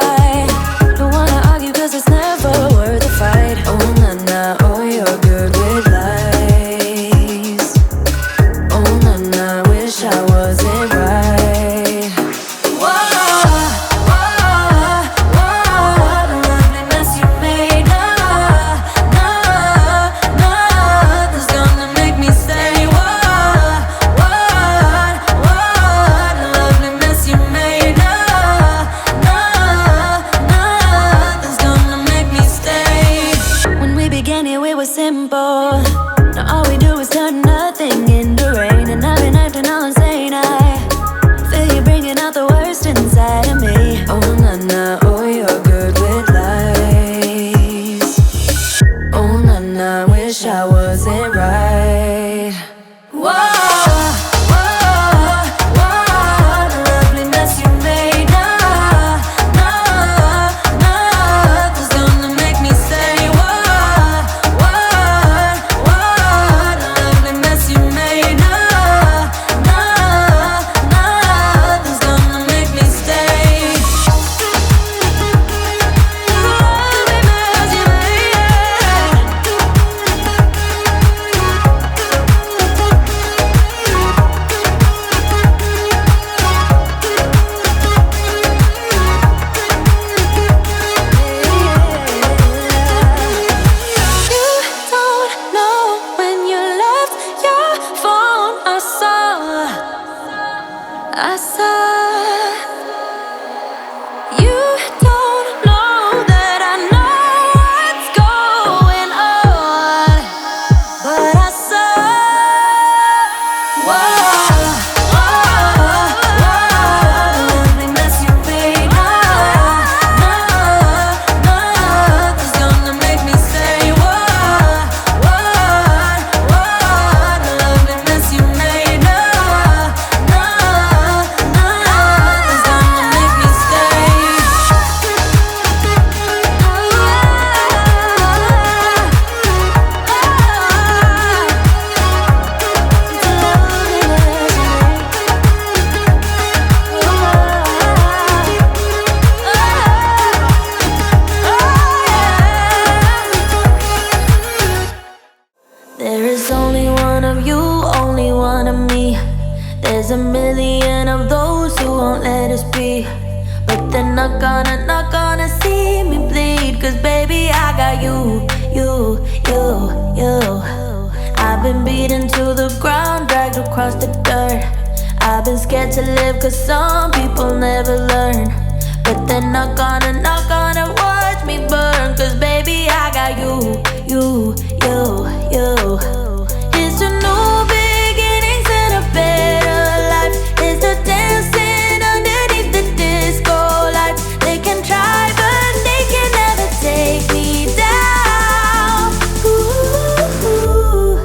fight. Don't wanna argue cause it's never worth a fight. Oh na na, oh you're good with lies. Oh na na, wish I wasn't right. Whoa, whoa, whoa, the lovely mess you made. Nah, nah, nothing's gonna make me stay. Whoa, whoa, whoa, the lovely mess you made. Nah, nah, nothing's gonna make me stay. When we began here, it was simple. Now all we do is turn nothing into rain. And I've been acting all insane. I feel you bringing out the worst inside of me. Oh na na, oh you're good with lies. Oh na na, wish I wasn't right. Whoa, whoa, whoa, the lovely mess you made. Nah, nah, nothing's gonna make me stay. Whoa, whoa, whoa, the lovely mess you made. Nah, nah, nothing's gonna make me stay. Lovely mess you made. You don't know when you left your phone. I saw. You don't know that I know what's going on, but I saw. Whoa, whoa, whoa, the lovely mess you made. Nah, nah, nothing's gonna make me stay. Whoa, whoa, whoa, the lovely mess you made. Nah, nah, nothing's gonna make me stay. There is only one of you, only one of me. There's a million of those who won't let us be. But they're not gonna see me bleed. Cause baby, I got you. I've been beaten to the ground, dragged across the dirt. I've been scared to live cause some people never learn. But they're not gonna watch me burn. Cause baby, I got you. It's a new beginnings and a better life. It's the dancing underneath the disco lights. They can try but they can never take me down. Ooh,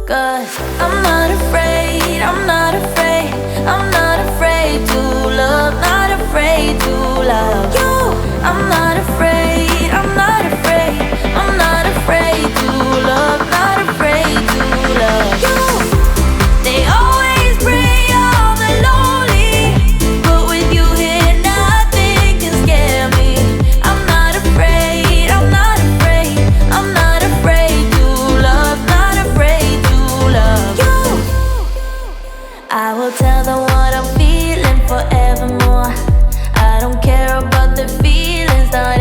cause I'm not afraid, I'm not afraid, I'm not afraid to love, not afraid to love you. I'm not afraid, I'm not afraid, I'm not afraid to love, not afraid to love you. They always bring all the lonely, but with you here nothing can scare me. I'm not afraid, I'm not afraid, I'm not afraid to love, not afraid to love you. I will tell them what I'm feeling forevermore. I don't care about the feelings, not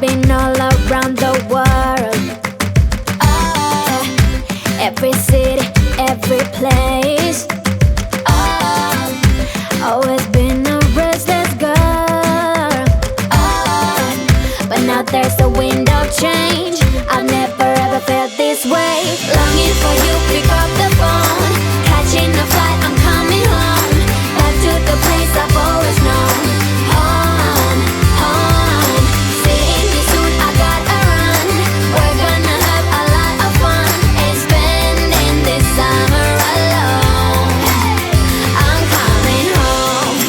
been all around the world. Every city, every place. Always been a restless girl. But now there's a wind of change. I've never ever felt this way. Longing for you, pick up the phone. Catching a flight, I'm coming home. Back to the place I've always known. Home, home. Seeing you soon, I gotta run. We're gonna have a lot of fun and spending this summer alone. I'm coming home.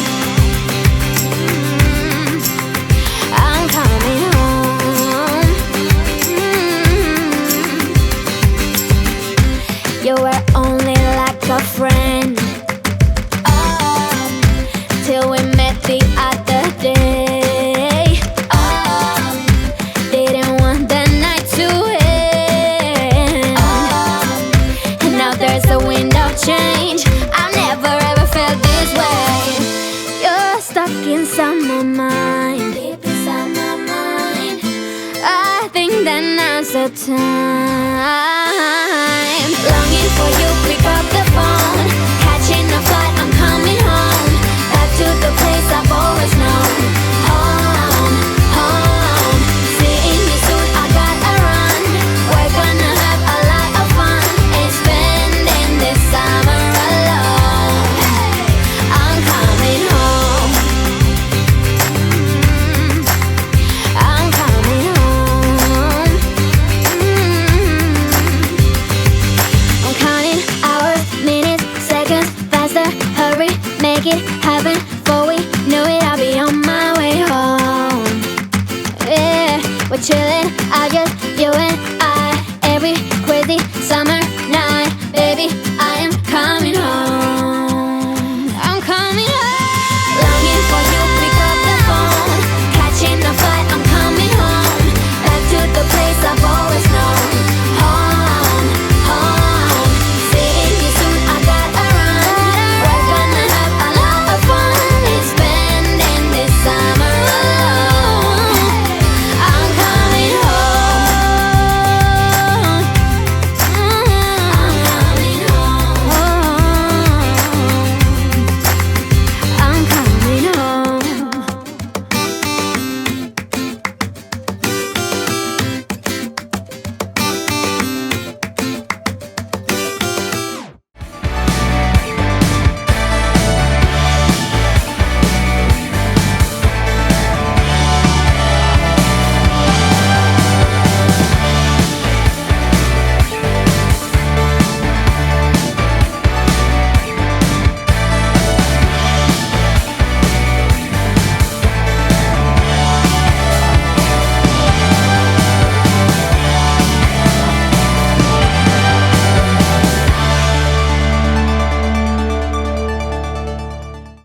I'm coming home. You were only like a friend, till we met the other day. Didn't want the night to end, and now there's a wind of change. I've never ever felt this way. You're stuck inside my mind, deep inside my mind. I think that now's the time. Longing for you, pick up the phone. Catching a flight, I'm coming home. Back to the place I've always known. Home, home. Seeing you soon, I gotta run. We're gonna have a lot of fun and spending this summer alone. I'm coming home. I'm coming home. I'm counting hours, minutes, seconds, faster. Hurry, make it happen. Before we know it, I'll be on my way home. Yeah, we're chilling